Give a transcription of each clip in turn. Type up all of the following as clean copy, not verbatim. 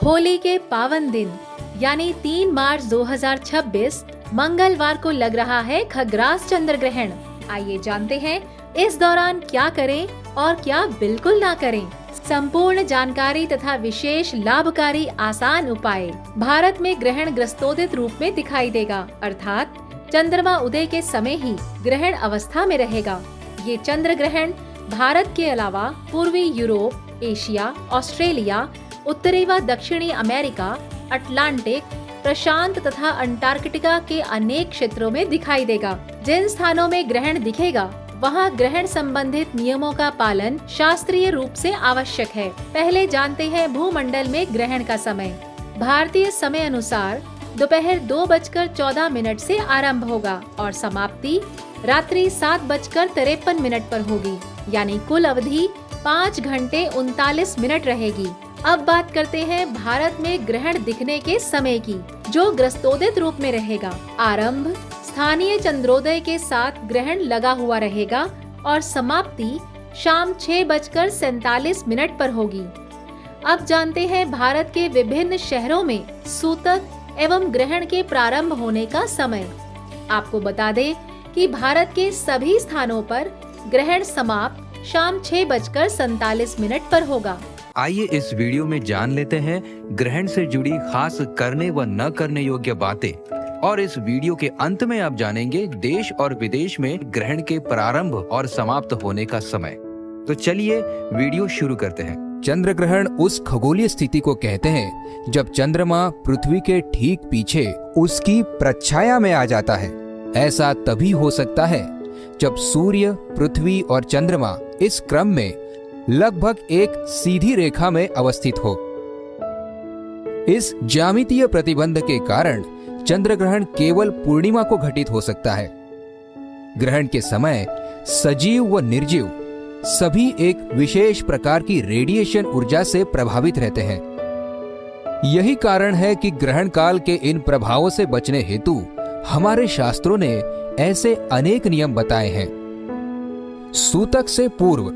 होली के पावन दिन यानी 3 मार्च 2026 मंगलवार को लग रहा है खग्रास चंद्र ग्रहण। आइए जानते हैं इस दौरान क्या करें और क्या बिल्कुल ना करें। संपूर्ण जानकारी तथा विशेष लाभकारी आसान उपाय। भारत में ग्रहण ग्रस्तोदित रूप में दिखाई देगा, अर्थात चंद्रमा उदय के समय ही ग्रहण अवस्था में रहेगा। ये चंद्र ग्रहण भारत के अलावा पूर्वी यूरोप, एशिया, ऑस्ट्रेलिया, उत्तरी व दक्षिणी अमेरिका, अटलांटिक, प्रशांत तथा अंटार्कटिका के अनेक क्षेत्रों में दिखाई देगा। जिन स्थानों में ग्रहण दिखेगा वहां ग्रहण संबंधित नियमों का पालन शास्त्रीय रूप से आवश्यक है। पहले जानते हैं भूमंडल में ग्रहण का समय। भारतीय समय अनुसार दोपहर 2:14 से आरंभ होगा और समाप्ति रात्रि 7:53 पर होगी, यानी कुल अवधि 5 घंटे 39 मिनट रहेगी। अब बात करते हैं भारत में ग्रहण दिखने के समय की, जो ग्रस्तोदित रूप में रहेगा। आरंभ स्थानीय चंद्रोदय के साथ ग्रहण लगा हुआ रहेगा और समाप्ति शाम 6:47 पर होगी। अब जानते हैं भारत के विभिन्न शहरों में सूतक एवं ग्रहण के प्रारंभ होने का समय। आपको बता दें कि भारत के सभी स्थानों पर ग्रहण समाप्त शाम 6:47 पर होगा। आइए इस वीडियो में जान लेते हैं ग्रहण से जुड़ी खास करने व न करने योग्य बातें, और इस वीडियो के अंत में आप जानेंगे देश और विदेश में ग्रहण के प्रारंभ और समाप्त होने का समय। तो चलिए वीडियो शुरू करते हैं। चंद्र ग्रहण उस खगोलीय स्थिति को कहते हैं जब चंद्रमा पृथ्वी के ठीक पीछे उसकी प्रच्छाया में आ जाता है। ऐसा तभी हो सकता है जब सूर्य, पृथ्वी और चंद्रमा इस क्रम में लगभग एक सीधी रेखा में अवस्थित हो। इस ज्यामितीय प्रतिबंध के कारण चंद्र ग्रहण केवल पूर्णिमा को घटित हो सकता है। ग्रहण के समय सजीव व निर्जीव सभी एक विशेष प्रकार की रेडिएशन ऊर्जा से प्रभावित रहते हैं। यही कारण है कि ग्रहण काल के इन प्रभावों से बचने हेतु हमारे शास्त्रों ने ऐसे अनेक नियम बताए हैं। सूतक से पूर्व,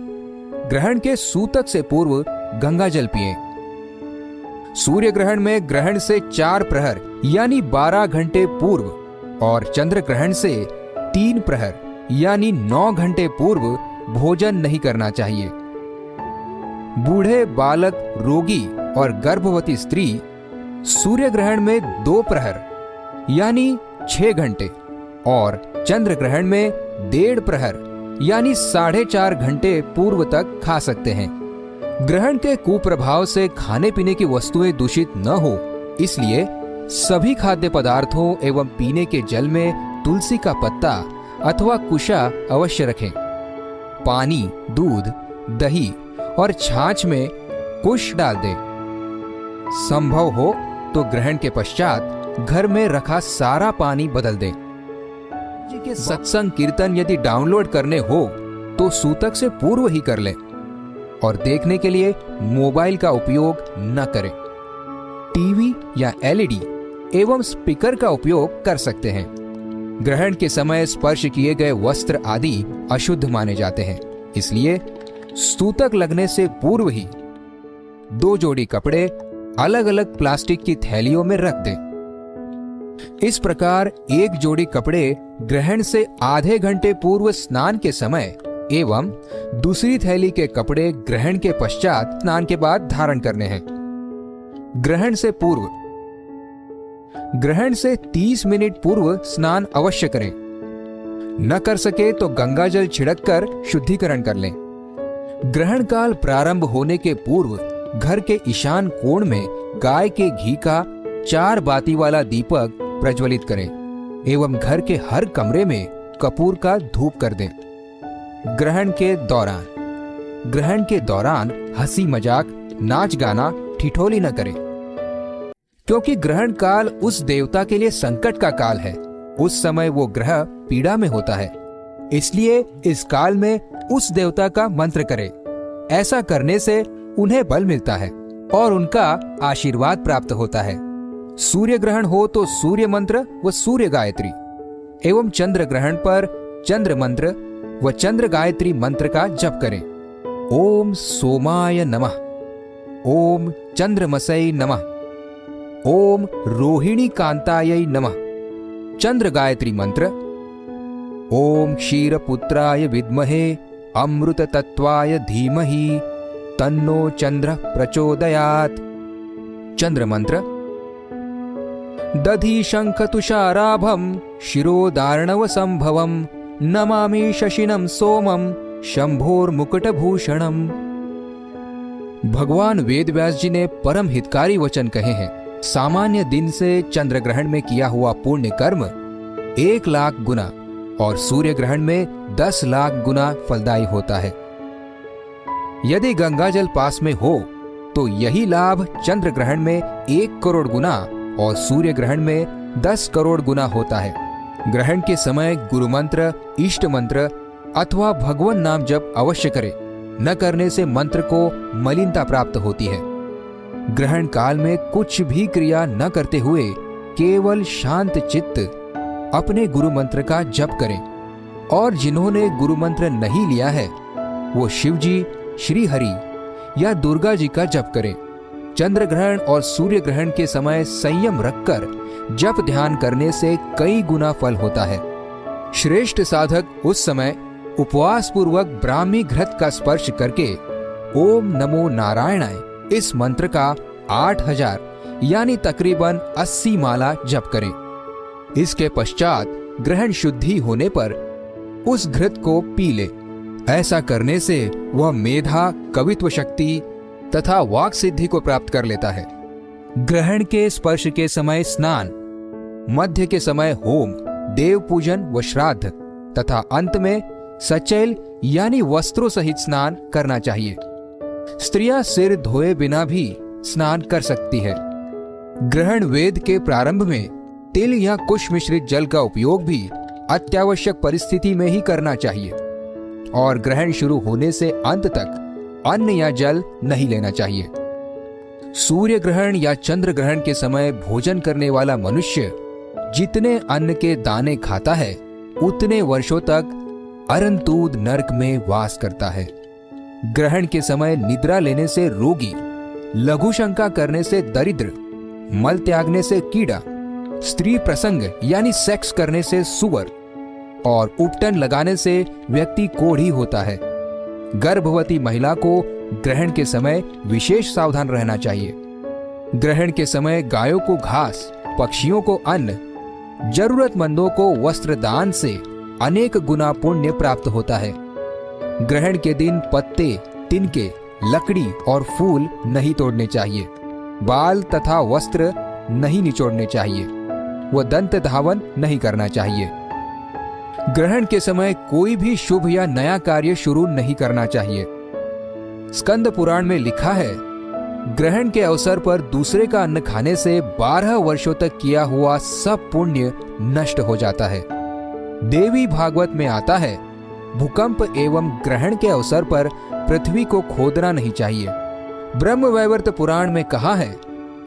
ग्रहण के सूतक से पूर्व गंगा जल पिएं। सूर्य ग्रहण में ग्रहण से 4 प्रहर यानी 12 घंटे पूर्व और चंद्र ग्रहण से 3 प्रहर यानी 9 घंटे पूर्व भोजन नहीं करना चाहिए। बूढ़े, बालक, रोगी और गर्भवती स्त्री सूर्य ग्रहण में 2 प्रहर यानी 6 घंटे और चंद्र ग्रहण में 1.5 प्रहर यानी 4.5 घंटे पूर्व तक खा सकते हैं। ग्रहण के कुप्रभाव से खाने पीने की वस्तुएं दूषित न हो, इसलिए सभी खाद्य पदार्थों एवं पीने के जल में तुलसी का पत्ता अथवा कुशा अवश्य रखें। पानी, दूध, दही और छाछ में कुश डाल दें। संभव हो तो ग्रहण के पश्चात घर में रखा सारा पानी बदल दें। के सत्संग कीर्तन यदि डाउनलोड करने हो तो सूतक से पूर्व ही कर लें और देखने के लिए मोबाइल का उपयोग न करें। टीवी या एलईडी एवं स्पीकर का उपयोग कर सकते हैं। ग्रहण के समय स्पर्श किए गए वस्त्र आदि अशुद्ध माने जाते हैं, इसलिए सूतक लगने से पूर्व ही 2 जोड़ी कपड़े अलग अलग प्लास्टिक की थैलियों में रख दें। इस प्रकार एक जोड़ी कपड़े ग्रहण से आधे घंटे पूर्व स्नान के समय एवं दूसरी थैली के कपड़े ग्रहण के पश्चात स्नान के बाद धारण करने हैं। ग्रहण से पूर्व, ग्रहण से 30 मिनट पूर्व स्नान अवश्य करें। न कर सके तो गंगा जल छिड़क कर शुद्धिकरण कर लें। ग्रहण काल प्रारंभ होने के पूर्व घर के ईशान कोण में गाय के घी का 4 बाती वाला दीपक प्रज्वलित करें एवं घर के हर कमरे में कपूर का धूप कर दें। ग्रहण के दौरान हंसी मजाक, नाच गाना, ठिठोली न करें, क्योंकि ग्रहण काल उस देवता के लिए संकट का काल है। उस समय वो ग्रह पीड़ा में होता है, इसलिए इस काल में उस देवता का मंत्र करें। ऐसा करने से उन्हें बल मिलता है और उनका आशीर्वाद प्राप्त होता है। सूर्य ग्रहण हो तो सूर्य मंत्र व सूर्य गायत्री एवं चंद्र ग्रहण पर चंद्र मंत्र व चंद्र गायत्री मंत्र का जप करें। ओम सोमाय नमः, ओम चंद्रमसै नमः, ओम रोहिणी कांतायै नमः। चंद्र गायत्री मंत्र। ओम क्षीरपुत्राय विद्महे अमृत तत्वाय धीमहि तन्नो चंद्र प्रचोदयात्। चंद्र मंत्र। दधि शंख तुषाराभं शिरोदार्णव संभवं नमामि शशिनं सोमं शंभोर्मुकुटभूषणम्। भगवान वेदव्यास जी ने परम हितकारी वचन कहे हैं। सामान्य दिन से चंद्र ग्रहण में किया हुआ पुण्य कर्म 1 लाख गुना और सूर्य ग्रहण में 10 लाख गुना फलदायी होता है। यदि गंगा जल पास में हो तो यही लाभ चंद्र ग्रहण में 1 करोड़ गुना और सूर्य ग्रहण में 10 करोड़ गुना होता है। ग्रहण के समय गुरु मंत्र, इष्ट मंत्र अथवा भगवान नाम जप अवश्य करें। न करने से मंत्र को मलिनता प्राप्त होती है। ग्रहण काल में कुछ भी क्रिया न करते हुए केवल शांत चित्त अपने गुरु मंत्र का जप करें। और जिन्होंने गुरु मंत्र नहीं लिया है वो शिव जी, श्री हरि या दुर्गा जी का जप करें। चंद्र ग्रहण और सूर्य ग्रहण के समय संयम रखकर जप ध्यान करने से कई गुना फल होता है। श्रेष्ठ साधक उस समय उपवास पूर्वक ब्राह्मी घृत का स्पर्श करके ओम नमो नारायणाय इस मंत्र का 8000 यानी तकरीबन 80 माला जप करें। इसके पश्चात ग्रहण शुद्धि होने पर उस घृत को पी ले। ऐसा करने से वह मेधा, कवित्व शक्ति तथा वाक सिद्धि को प्राप्त कर लेता है। ग्रहण के स्पर्श के समय स्नान, मध्य के समय होम, देव पूजन व श्राद्ध तथा अंत में सचैल यानी वस्त्रों सहित स्नान करना चाहिए। स्त्रियां सिर धोए बिना भी स्नान कर सकती है। ग्रहण वेद के प्रारंभ में तिल या कुश मिश्रित जल का उपयोग भी अत्यावश्यक परिस्थिति में ही करना चाहिए और ग्रहण शुरू होने से अंत तक अन्न या जल नहीं लेना चाहिए। सूर्य ग्रहण या चंद्र ग्रहण के समय भोजन करने वाला मनुष्य जितने अन्न के दाने खाता है उतने वर्षों तक अरंतूद नरक में वास करता है। ग्रहण के समय निद्रा लेने से रोगी, लघु शंका करने से दरिद्र, मल त्यागने से कीड़ा, स्त्री प्रसंग यानी सेक्स करने से सुअर और उपटन लगाने से व्यक्ति कोढ़ी होता है। गर्भवती महिला को ग्रहण के समय विशेष सावधान रहना चाहिए। ग्रहण के समय गायों को घास, पक्षियों को अन्न, जरूरतमंदों को वस्त्र दान से अनेक गुना पुण्य प्राप्त होता है। ग्रहण के दिन पत्ते, तिनके, लकड़ी और फूल नहीं तोड़ने चाहिए। बाल तथा वस्त्र नहीं निचोड़ने चाहिए। व दंत धावन नहीं करना चाहिए। ग्रहण के समय कोई भी शुभ या नया कार्य शुरू नहीं करना चाहिए। स्कंद पुराण में लिखा है, ग्रहण के अवसर पर दूसरे का अन्न खाने से 12 वर्षों तक किया हुआ सब पुण्य नष्ट हो जाता है। देवी भागवत में आता है, भूकंप एवं ग्रहण के अवसर पर पृथ्वी को खोदना नहीं चाहिए। ब्रह्मवैवर्त पुराण में कहा है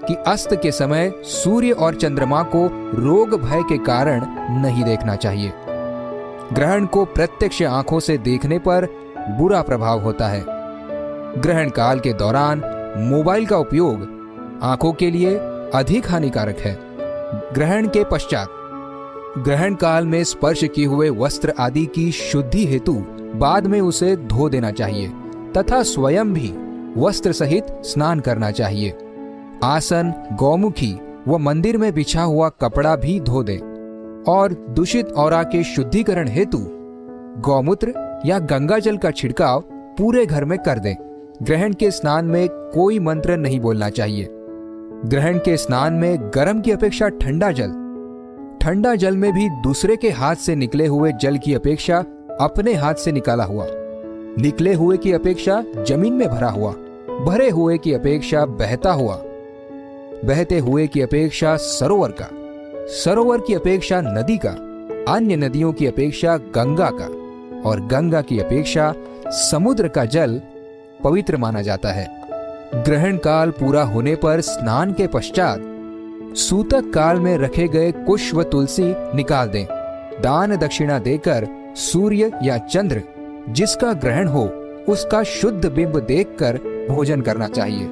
कि अस्त के समय सूर्य और चंद्रमा को रोग भय के कारण नहीं देखना चाहिए। ग्रहण को प्रत्यक्ष आंखों से देखने पर बुरा प्रभाव होता है। ग्रहण काल के दौरान मोबाइल का उपयोग आंखों के लिए अधिक हानिकारक है। ग्रहण के पश्चात ग्रहण काल में स्पर्श किए हुए वस्त्र आदि की शुद्धि हेतु बाद में उसे धो देना चाहिए तथा स्वयं भी वस्त्र सहित स्नान करना चाहिए। आसन, गौमुखी व मंदिर में बिछा हुआ कपड़ा भी धो दें और दूषित औरा के शुद्धिकरण हेतु गौमूत्र या गंगा जल का छिड़काव पूरे घर में कर दें। ग्रहण के स्नान में कोई मंत्र नहीं बोलना चाहिए। ग्रहण के स्नान में गर्म की अपेक्षा ठंडा जल में भी दूसरे के हाथ से निकले हुए जल की अपेक्षा अपने हाथ से निकाला हुआ, निकले हुए की अपेक्षा जमीन में भरा हुआ, भरे हुए की अपेक्षा बहता हुआ, बहते हुए की अपेक्षा सरोवर का, सरोवर की अपेक्षा नदी का, अन्य नदियों की अपेक्षा गंगा का और गंगा की अपेक्षा समुद्र का जल पवित्र माना जाता है। ग्रहण काल पूरा होने पर स्नान के पश्चात सूतक काल में रखे गए कुश व तुलसी निकाल दें। दान दक्षिणा देकर सूर्य या चंद्र जिसका ग्रहण हो उसका शुद्ध बिंब देखकर भोजन करना चाहिए।